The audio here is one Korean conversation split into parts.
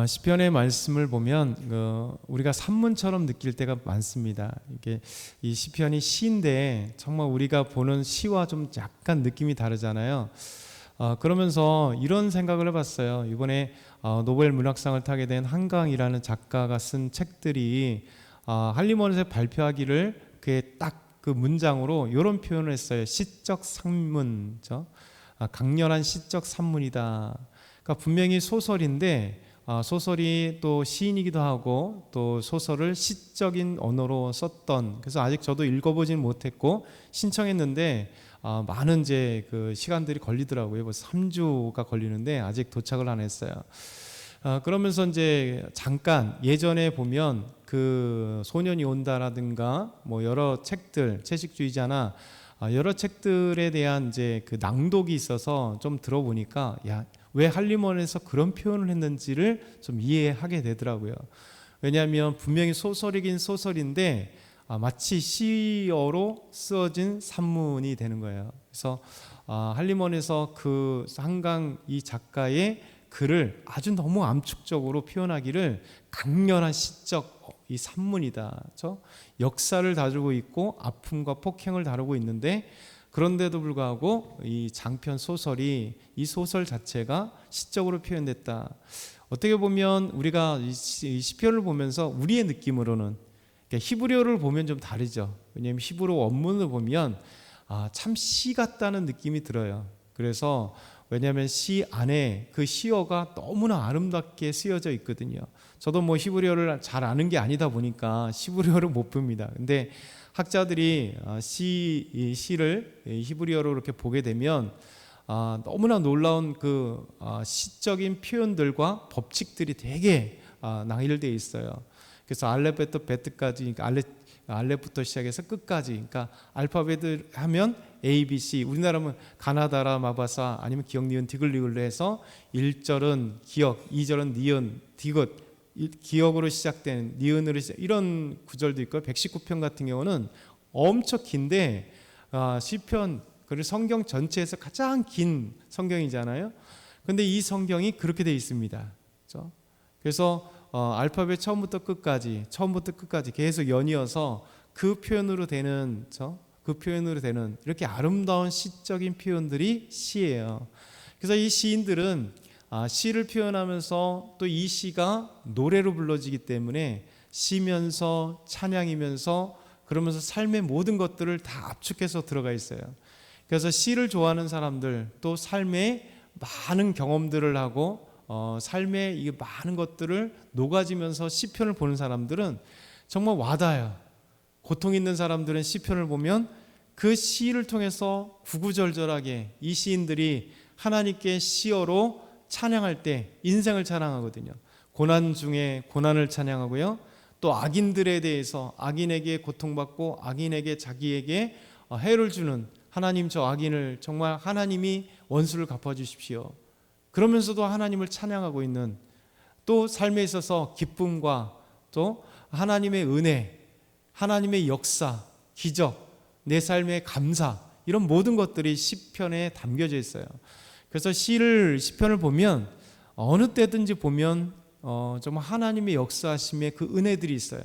시편의 말씀을 보면 우리가 산문처럼 느낄 때가 많습니다. 이게 이 시편이 시인데 정말 우리가 보는 시와 좀 약간 느낌이 다르잖아요. 그러면서 이런 생각을 해봤어요. 이번에 노벨 문학상을 타게 된 한강이라는 작가가 쓴 책들이 할리먼에서 발표하기를 그게 딱 그 문장으로 이런 표현을 했어요. 시적 산문, 강렬한 시적 산문이다. 그러니까 분명히 소설인데 소설이 또 시인이기도 하고 또 소설을 시적인 언어로 썼던, 그래서 아직 저도 읽어보진 못했고 신청했는데 많은 이제 그 시간들이 걸리더라고요. 벌써 3주가 걸리는데 아직 도착을 안 했어요. 그러면서 이제 잠깐 예전에 보면 그 소년이 온다라든가 뭐 여러 책들, 채식주의자나 여러 책들에 대한 이제 그 낭독이 있어서 좀 들어보니까 왜 할리먼에서 그런 표현을 했는지를 좀 이해하게 되더라고요. 왜냐하면 분명히 소설이긴 소설인데 마치 시어로 쓰어진 산문이 되는 거예요. 그래서 할리먼에서 그 한강 이 작가의 글을 아주 너무 암축적으로 표현하기를 강렬한 시적 이 산문이다. 그렇죠? 역사를 다루고 있고 아픔과 폭행을 다루고 있는데 그런데도 불구하고 이 장편 소설이 이 소설 자체가 시적으로 표현됐다. 어떻게 보면 우리가 이 시편을 보면서 우리의 느낌으로는 히브리어를 보면 좀 다르죠. 왜냐하면 히브리 원문을 보면 참 시 같다는 느낌이 들어요. 그래서 왜냐하면 시 안에 그 시어가 너무나 아름답게 쓰여져 있거든요. 저도 뭐 히브리어를 잘 아는 게 아니다 보니까 히브리어를 못 봅니다. 근데 학자들이 시를 히브리어로 이렇게 보게 되면 너무나 놀라운 그 시적인 표현들과 법칙들이 되게 나열되어 있어요. 그래서 알렙부터 베트까지, 그러니까 알렙부터 시작해서 끝까지, 그러니까 알파벳을 하면 A, B, C, 우리나라면 가나다라, 마바사, 아니면 기역, 니은, 디귿리을로 해서 1절은 기역, 2절은 니은, 디귿, 기역으로 시작된 니은으로 시작, 이런 구절도 있고요. 119편 같은 경우는 엄청 긴데 시편, 그리고 성경 전체에서 가장 긴 성경이잖아요. 그런데 이 성경이 그렇게 되어 있습니다. 그렇죠? 그래서 알파벳 처음부터 끝까지 계속 연이어서 그 표현으로 되는, 그 표현으로 되는 이렇게 아름다운 시적인 표현들이 시예요. 그래서 이 시인들은 시를 표현하면서 또 이 시가 노래로 불러지기 때문에 시면서 찬양이면서 그러면서 삶의 모든 것들을 다 압축해서 들어가 있어요. 그래서 시를 좋아하는 사람들, 또 삶의 많은 경험들을 하고 삶의 이 많은 것들을 녹아지면서 시편을 보는 사람들은 정말 와닿아요. 고통 있는 사람들은 시편을 보면 그 시를 통해서 구구절절하게 이 시인들이 하나님께 시어로 찬양할 때 인생을 찬양하거든요. 고난 중에 고난을 찬양하고요. 또 악인들에 대해서 악인에게 고통받고 악인에게 자기에게 해를 주는 하나님, 저 악인을 정말 하나님이 원수를 갚아주십시오. 그러면서도 하나님을 찬양하고 있는, 또 삶에 있어서 기쁨과 또 하나님의 은혜, 하나님의 역사, 기적, 내 삶의 감사, 이런 모든 것들이 시편에 담겨져 있어요. 그래서 시편을 보면 어느 때든지 보면 정말 하나님의 역사하심의 그 은혜들이 있어요.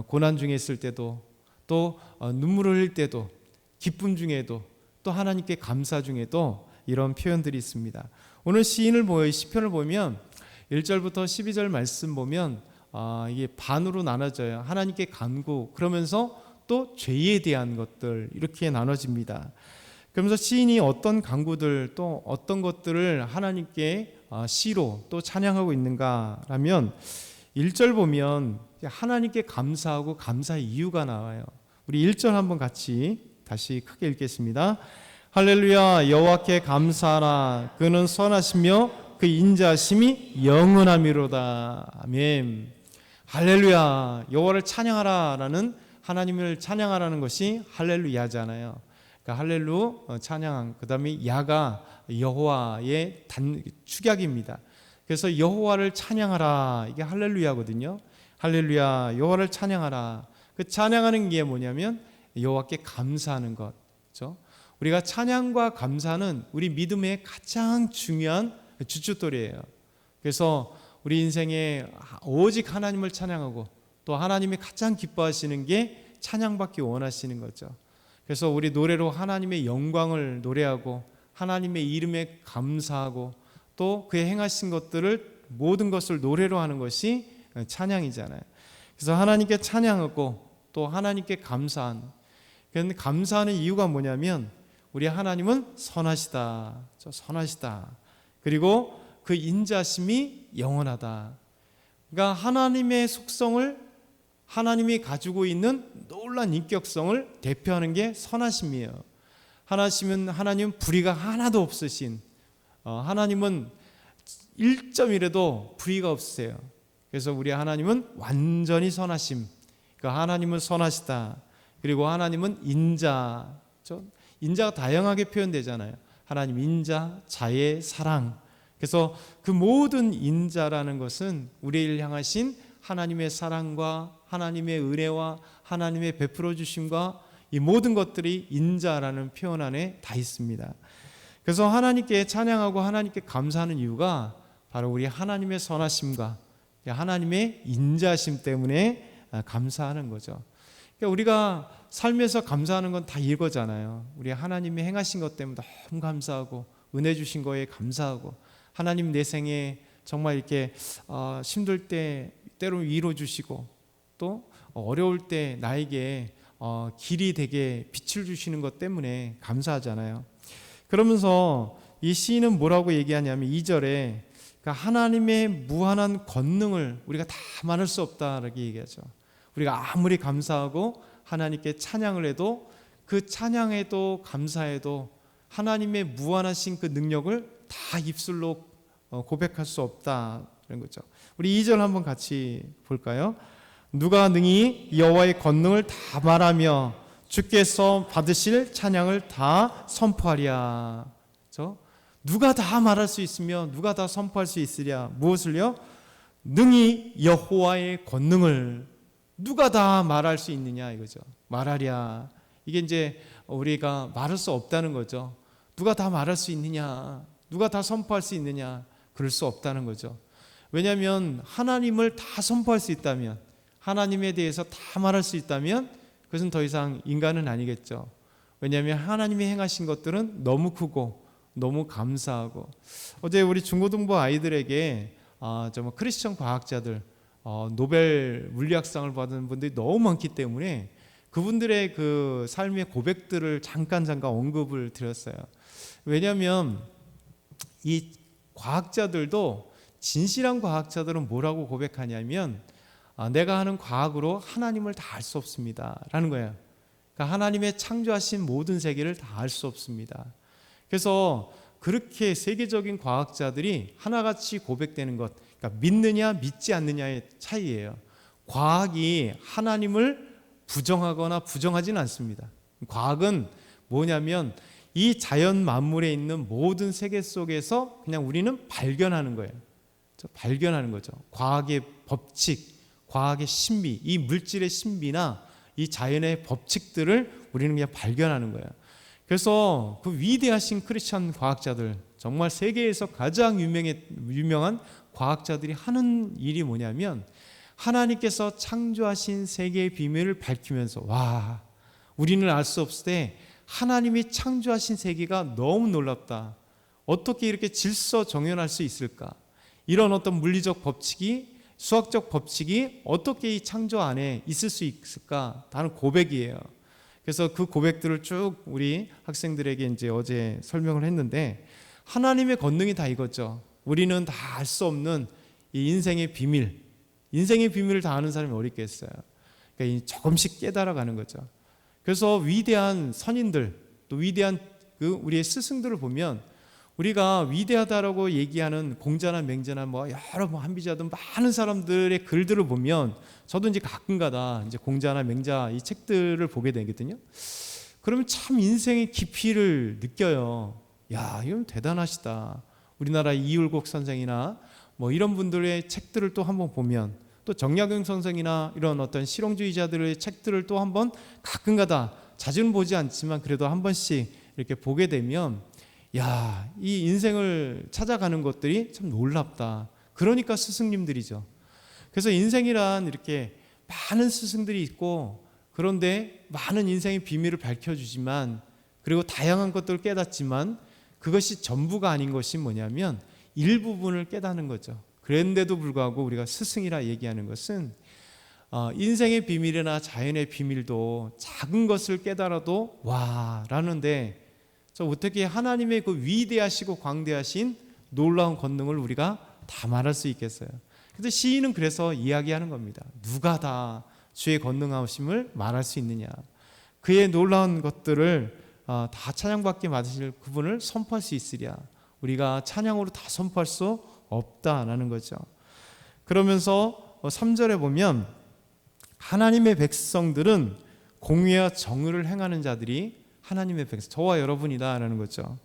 고난 중에 있을 때도, 또 눈물을 흘릴 때도, 기쁨 중에도, 또 하나님께 감사 중에도 이런 표현들이 있습니다. 오늘 시편을 보면 1절부터 12절 말씀 보면 이게 반으로 나눠져요. 하나님께 간구, 그러면서 또 죄에 대한 것들, 이렇게 나눠집니다. 그러면서 시인이 어떤 간구들, 또 어떤 것들을 하나님께 시로 또 찬양하고 있는가라면 1절 보면 하나님께 감사하고 감사의 이유가 나와요. 우리 1절 한번 같이 다시 크게 읽겠습니다. 할렐루야, 여호와께 감사하라. 그는 선하시며 그 인자하심이 영원하미로다. 아멘. 할렐루야, 여호와를 찬양하라라는, 하나님을 찬양하라는 것이 할렐루야잖아요. 그러니까 할렐루 찬양, 그 다음에 야가 여호와의 축약입니다. 그래서 여호와를 찬양하라, 이게 할렐루야거든요. 할렐루야, 여호와를 찬양하라. 그 찬양하는 게 뭐냐면 여호와께 감사하는 것, 그렇죠? 우리가 찬양과 감사는 우리 믿음의 가장 중요한 주춧돌이에요. 그래서 우리 인생에 오직 하나님을 찬양하고 또 하나님이 가장 기뻐하시는 게 찬양받기 원하시는 거죠. 그래서 우리 노래로 하나님의 영광을 노래하고 하나님의 이름에 감사하고 또 그의 행하신 것들을 모든 것을 노래로 하는 것이 찬양이잖아요. 그래서 하나님께 찬양하고 또 하나님께 감사하는, 그런데 감사하는 이유가 뭐냐면 우리 하나님은 선하시다, 선하시다. 그리고 그 인자심이 영원하다. 그러니까 하나님의 속성을, 하나님이 가지고 있는 놀라운 인격성을 대표하는 게 선하심이에요. 하나님은 불의가 하나도 없으신, 하나님은 1점이라도 불의가 없으세요. 그래서 우리 하나님은 완전히 선하심. 그러니까 하나님은 선하시다. 그리고 하나님은 인자. 인자가 다양하게 표현되잖아요. 하나님 인자, 자애, 사랑. 그래서 그 모든 인자라는 것은 우리를 향하신 하나님의 사랑과 하나님의 은혜와 하나님의 베풀어 주심과 이 모든 것들이 인자라는 표현 안에 다 있습니다. 그래서 하나님께 찬양하고 하나님께 감사하는 이유가 바로 우리 하나님의 선하심과 하나님의 인자심 때문에 감사하는 거죠. 그러니까 우리가 삶에서 감사하는 건 다 이거잖아요. 우리 하나님이 행하신 것 때문에 너무 감사하고 은혜 주신 거에 감사하고 하나님 내 생에 정말 이렇게 힘들 때 때로는 위로 주시고 또 어려울 때 나에게 길이 되게 빛을 주시는 것 때문에 감사하잖아요. 그러면서 이 시인은 뭐라고 얘기하냐면 2절에 하나님의 무한한 권능을 우리가 다 말할 수 없다라고 얘기하죠. 우리가 아무리 감사하고 하나님께 찬양을 해도 그 찬양에도 감사해도 하나님의 무한하신 그 능력을 다 입술로 고백할 수 없다는 거죠. 우리 2절 한번 같이 볼까요? 누가 능히 여호와의 권능을 다 말하며 주께서 받으실 찬양을 다 선포하랴. 그렇죠? 누가 다 말할 수 있으며 누가 다 선포할 수 있으랴. 무엇을요? 능히 여호와의 권능을 누가 다 말할 수 있느냐 이거죠. 말하랴. 이게 이제 우리가 말할 수 없다는 거죠. 누가 다 말할 수 있느냐, 누가 다 선포할 수 있느냐, 그럴 수 없다는 거죠. 왜냐하면 하나님을 다 선포할 수 있다면, 하나님에 대해서 다 말할 수 있다면 그것은 더 이상 인간은 아니겠죠. 왜냐하면 하나님이 행하신 것들은 너무 크고 너무 감사하고. 어제 우리 중고등부 아이들에게 크리스천 과학자들 노벨 물리학상을 받은 분들이 너무 많기 때문에 그분들의 그 삶의 고백들을 잠깐 언급을 드렸어요. 왜냐하면 이 과학자들도, 진실한 과학자들은 뭐라고 고백하냐면 내가 하는 과학으로 하나님을 다 알 수 없습니다 라는 거예요. 그러니까 하나님의 창조하신 모든 세계를 다 알 수 없습니다. 그래서 그렇게 세계적인 과학자들이 하나같이 고백되는 것, 그러니까 믿느냐 믿지 않느냐의 차이예요. 과학이 하나님을 부정하거나 부정하지는 않습니다. 과학은 뭐냐면 이 자연 만물에 있는 모든 세계 속에서 그냥 우리는 발견하는 거예요. 발견하는 거죠. 과학의 법칙, 과학의 신비, 이 물질의 신비나 이 자연의 법칙들을 우리는 그냥 발견하는 거예요. 그래서 그 위대하신 크리스천 과학자들, 정말 세계에서 가장 유명한 과학자들이 하는 일이 뭐냐면 하나님께서 창조하신 세계의 비밀을 밝히면서, 와, 우리는 알 수 없을 때 하나님이 창조하신 세계가 너무 놀랍다. 어떻게 이렇게 질서정연할 수 있을까? 이런 어떤 물리적 법칙이, 수학적 법칙이 어떻게 이 창조 안에 있을 수 있을까? 다른 고백이에요. 그래서 그 고백들을 쭉 우리 학생들에게 이제 어제 설명을 했는데, 하나님의 권능이 다 이거죠. 우리는 다 알 수 없는 이 인생의 비밀, 인생의 비밀을 다 아는 사람이 어디 있겠어요. 그러니까 조금씩 깨달아가는 거죠. 그래서 위대한 선인들, 또 위대한 그 우리의 스승들을 보면, 우리가 위대하다라고 얘기하는 공자나 맹자나 여러 한비자든 많은 사람들의 글들을 보면, 저도 이제 가끔가다 이제 공자나 맹자 이 책들을 보게 되거든요. 그러면 참 인생의 깊이를 느껴요. 야, 이건 대단하시다. 우리나라 이율곡 선생이나 이런 분들의 책들을 또 한번 보면, 또 정약용 선생이나 이런 어떤 실용주의자들의 책들을 또 한번 가끔가다, 자주는 보지 않지만 그래도 한 번씩 이렇게 보게 되면, 야, 이 인생을 찾아가는 것들이 참 놀랍다. 그러니까 스승님들이죠. 그래서 인생이란 이렇게 많은 스승들이 있고, 그런데 많은 인생의 비밀을 밝혀주지만, 그리고 다양한 것들을 깨닫지만 그것이 전부가 아닌 것이 뭐냐면 일부분을 깨닫는 거죠. 그런데도 불구하고 우리가 스승이라 얘기하는 것은 인생의 비밀이나 자연의 비밀도 작은 것을 깨달아도 와 라는데, 어떻게 하나님의 그 위대하시고 광대하신 놀라운 권능을 우리가 다 말할 수 있겠어요. 그래서 시인은 그래서 이야기하는 겁니다. 누가 다 주의 권능하심을 말할 수 있느냐. 그의 놀라운 것들을 다 찬양받게 받으실 그분을 선포할 수 있으랴. 우리가 찬양으로 다 선포할 수 없다라는 거죠. 그러면서 3절에 보면 하나님의 백성들은 공의와 정의를 행하는 자들이 하나님의 백성, 저와 여러분이다라는 거죠.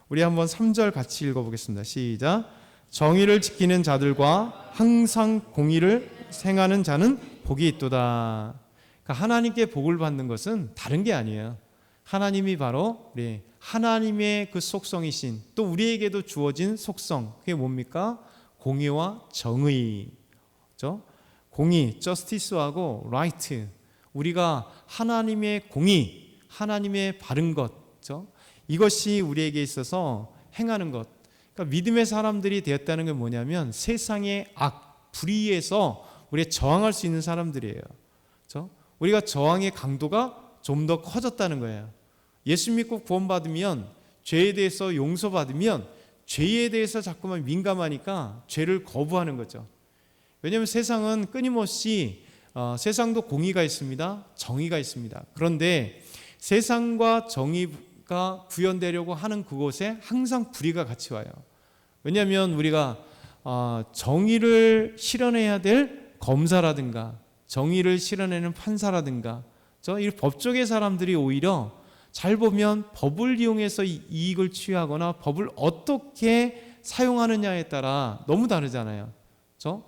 우리 한번 3절 같이 읽어보겠습니다. 시작. 정의를 지키는 자들과 항상 공의를 행하는 자는 복이 있도다. 그러니까 하나님께 복을 받는 것은 다른 게 아니에요. 하나님이 바로 우리 하나님의 그 속성이신, 또 우리에게도 주어진 속성, 그게 뭡니까? 공의와 정의죠. 공의, justice하고 right, 우리가 하나님의 공의, 하나님의 바른 것죠. 이것이 우리에게 있어서 행하는 것. 그러니까 믿음의 사람들이 되었다는 게 뭐냐면 세상의 악, 불의에서 우리가 저항할 수 있는 사람들이에요. 그렇죠? 우리가 저항의 강도가 좀 더 커졌다는 거예요. 예수 믿고 구원받으면, 죄에 대해서 용서받으면 죄에 대해서 자꾸만 민감하니까 죄를 거부하는 거죠. 왜냐하면 세상은 끊임없이 세상도 공의가 있습니다. 정의가 있습니다. 그런데 세상과 정의가 구현되려고 하는 그곳에 항상 불의가 같이 와요. 왜냐하면 우리가 정의를 실현해야 될 검사라든가 정의를 실현하는 판사라든가 이 법조계 사람들이 오히려 잘 보면 법을 이용해서 이익을 취하거나 법을 어떻게 사용하느냐에 따라 너무 다르잖아요. 그렇죠?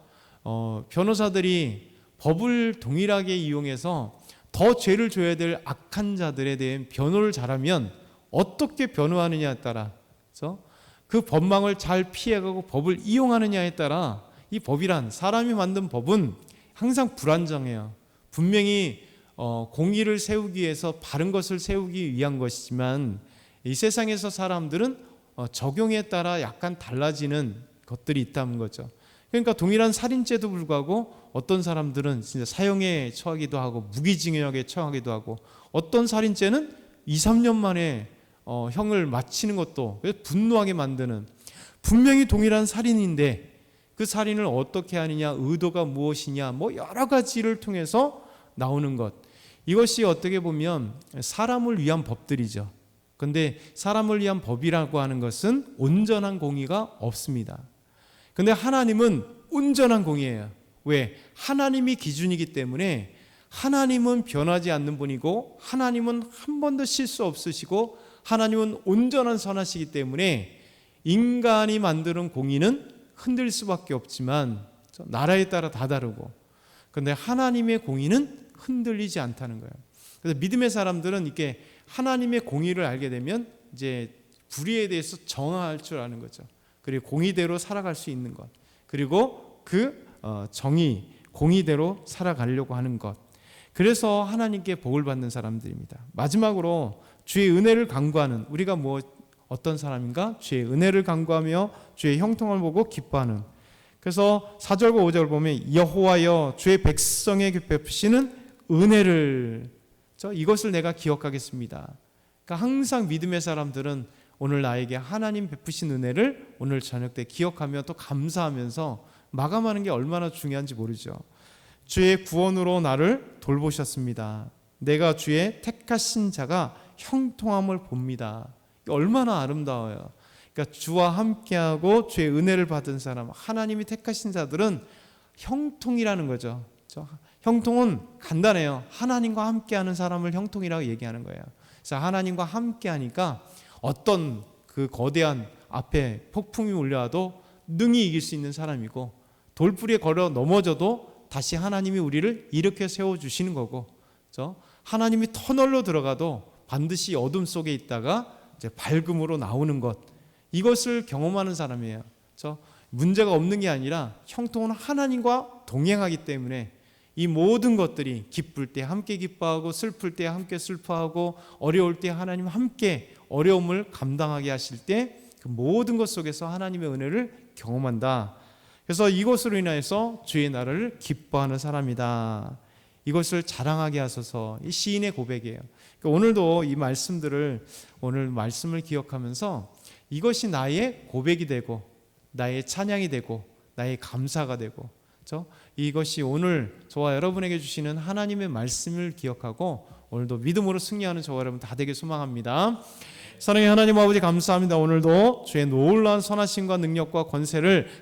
변호사들이 법을 동일하게 이용해서 더 죄를 줘야 될 악한 자들에 대한 변호를 잘하면 어떻게 변호하느냐에 따라, 그렇죠? 그 법망을 잘 피해가고 법을 이용하느냐에 따라 이 법이란, 사람이 만든 법은 항상 불안정해요. 분명히 공의를 세우기 위해서 바른 것을 세우기 위한 것이지만 이 세상에서 사람들은 적용에 따라 약간 달라지는 것들이 있다는 거죠. 그러니까 동일한 살인죄도 불구하고 어떤 사람들은 진짜 사형에 처하기도 하고 무기징역에 처하기도 하고, 어떤 살인죄는 2, 3년 만에 형을 마치는 것도 분노하게 만드는, 분명히 동일한 살인인데 그 살인을 어떻게 하느냐, 의도가 무엇이냐, 뭐 여러 가지를 통해서 나오는 것, 이것이 어떻게 보면 사람을 위한 법들이죠. 그런데 사람을 위한 법이라고 하는 것은 온전한 공의가 없습니다. 근데 하나님은 온전한 공의예요. 왜? 하나님이 기준이기 때문에 하나님은 변하지 않는 분이고, 하나님은 한 번도 실수 없으시고, 하나님은 온전한 선하시기 때문에 인간이 만드는 공의는 흔들 수밖에 없지만 나라에 따라 다 다르고, 그런데 하나님의 공의는 흔들리지 않다는 거예요. 그래서 믿음의 사람들은 이렇게 하나님의 공의를 알게 되면 이제 불의에 대해서 정할 줄 아는 거죠. 그리고 공의대로 살아갈 수 있는 것, 그리고 그 정의, 공의대로 살아가려고 하는 것. 그래서 하나님께 복을 받는 사람들입니다. 마지막으로 주의 은혜를 간구하는, 우리가 어떤 사람인가? 주의 은혜를 간구하며 주의 형통을 보고 기뻐하는. 그래서 4절과 5절 보면 여호와여 주의 백성에게 베푸시는 은혜를, 이것을 내가 기억하겠습니다. 그러니까 항상 믿음의 사람들은 오늘 나에게 하나님 베푸신 은혜를 오늘 저녁 때 기억하며 또 감사하면서 마감하는 게 얼마나 중요한지 모르죠. 주의 구원으로 나를 돌보셨습니다. 내가 주의 택하신 자가 형통함을 봅니다. 얼마나 아름다워요. 그러니까 주와 함께하고 주의 은혜를 받은 사람, 하나님이 택하신 자들은 형통이라는 거죠. 형통은 간단해요. 하나님과 함께하는 사람을 형통이라고 얘기하는 거예요. 그래서 하나님과 함께하니까 어떤 그 거대한 앞에 폭풍이 올려와도 능히 이길 수 있는 사람이고, 돌뿌리에 걸어 넘어져도 다시 하나님이 우리를 일으켜 세워주시는 거고, 그렇죠? 하나님이 터널로 들어가도 반드시 어둠 속에 있다가 이제 밝음으로 나오는 것, 이것을 경험하는 사람이에요. 그렇죠? 문제가 없는 게 아니라 형통은 하나님과 동행하기 때문에 이 모든 것들이 기쁠 때 함께 기뻐하고 슬플 때 함께 슬퍼하고 어려울 때 하나님 함께 어려움을 감당하게 하실 때 그 모든 것 속에서 하나님의 은혜를 경험한다. 그래서 이것으로 인하여서 주의 나라를 기뻐하는 사람이다. 이것을 자랑하게 하소서. 이 시인의 고백이에요. 그러니까 오늘도 이 말씀들을 오늘 말씀을 기억하면서 이것이 나의 고백이 되고 나의 찬양이 되고 나의 감사가 되고 그렇죠? 이것이 오늘 저와 여러분에게 주시는 하나님의 말씀을 기억하고 오늘도 믿음으로 승리하는 저와 여러분 다 되길 소망합니다. 사랑의 하나님 아버지 감사합니다. 오늘도 주의 놀라운 선하심과 능력과 권세를